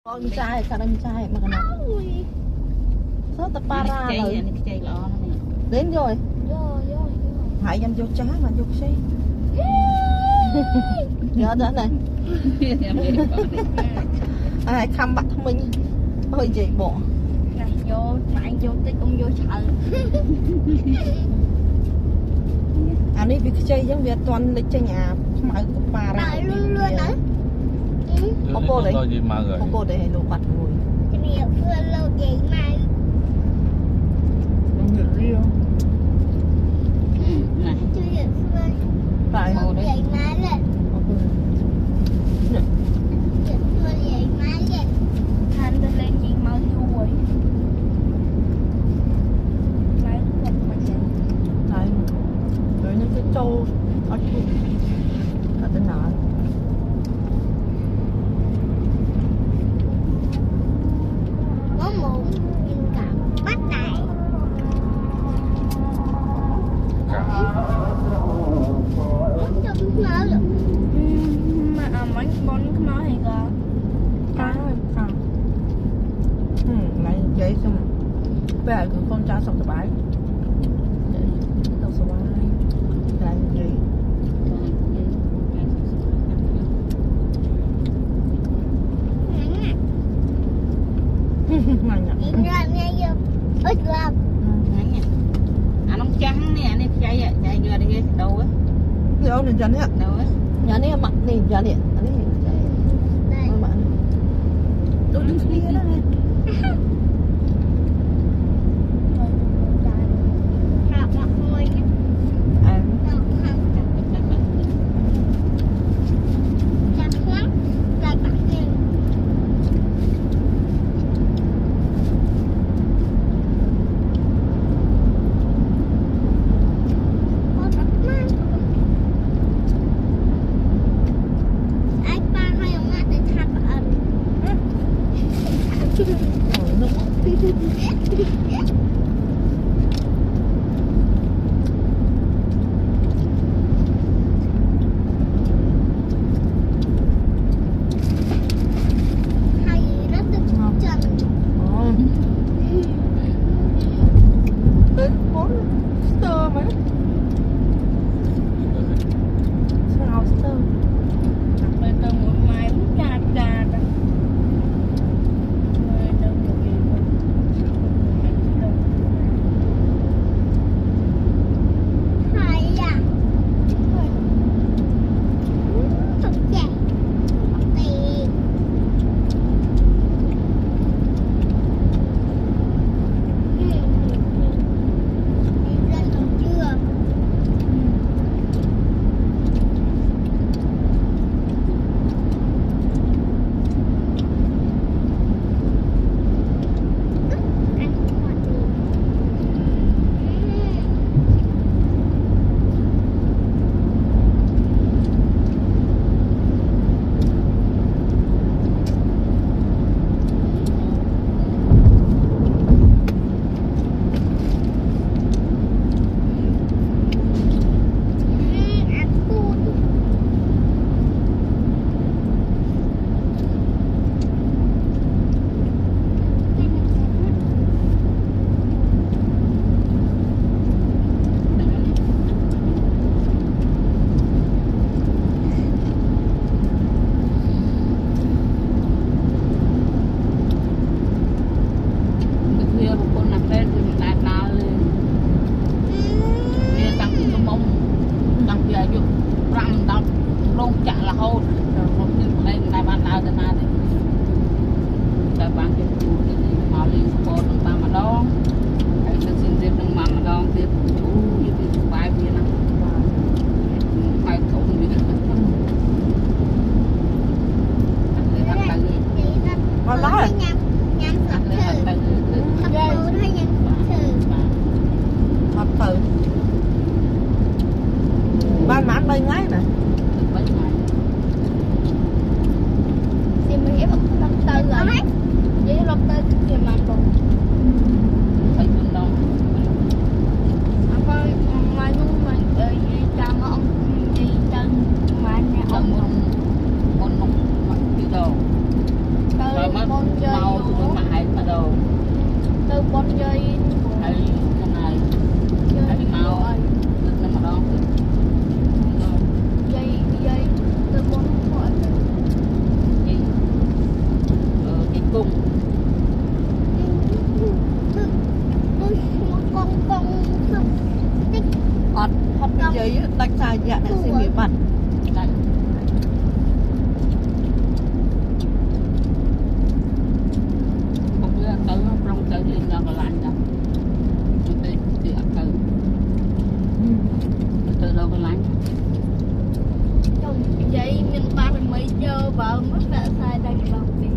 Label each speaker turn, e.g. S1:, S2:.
S1: con trai cả anh trai mà cái nào sao tập para rồi đến rồi hãy dành vô trái mà vô xe nhớ đó này ai khăm bắt mình ôi chị bộ
S2: vô mà anh vô tích ông vô chợ
S1: anh ấy bị chơi giống việc toàn lịch chơi nhà mà para
S2: luôn luôn đấy
S1: có cô đấy có cô đấy đồ mặt rồi
S2: cái này vừa lâu vậy mà
S1: người riêng
S2: chưa được vừa
S1: tại
S2: lâu vậy mà lên vừa vậy mà lên thành lên chị mới vui lấy một mà chạy
S1: tại rồi những cái trâu ở trên nào
S2: có một nhìn cả bắt này muốn cho chúng nó được mà mấy con nó thì có
S1: lại vậy xong về cứ con trai sọc bãi sọc bãi là gì
S2: nhìn ra nghe vô ít lắm
S3: anh ông trắng nè anh chạy chạy vừa đi đâu á
S1: đâu nên chân á
S3: đâu á
S1: nhà này mặt này nhà này anh ấy
S2: đây
S1: bạn tôi đứng kia đó ban mãn bay ngay nè
S2: thì mình ép ông lâm tư rồi với lâm tư thì mà còn
S3: phải phương đông
S2: coi ngoài luôn mà chồng ông đi chân mà nhà ông
S3: một một một cái đồ
S2: tới con dây
S3: mau cũng mà hai mà đồ
S2: từ con dây
S3: hai cái này
S2: dây
S3: hai mau được nó mà đó
S2: dây dây từ con gọi
S3: gì cái cung
S1: ọt hot cái giấy đánh sai dạ đã xem miệng mặt
S3: đây không biết tới trong tới lên ra cái lạnh đó từ từ từ đâu cái lạnh
S2: trong dây mình ba mình mới chơi vào mất đã sai đây lòng đi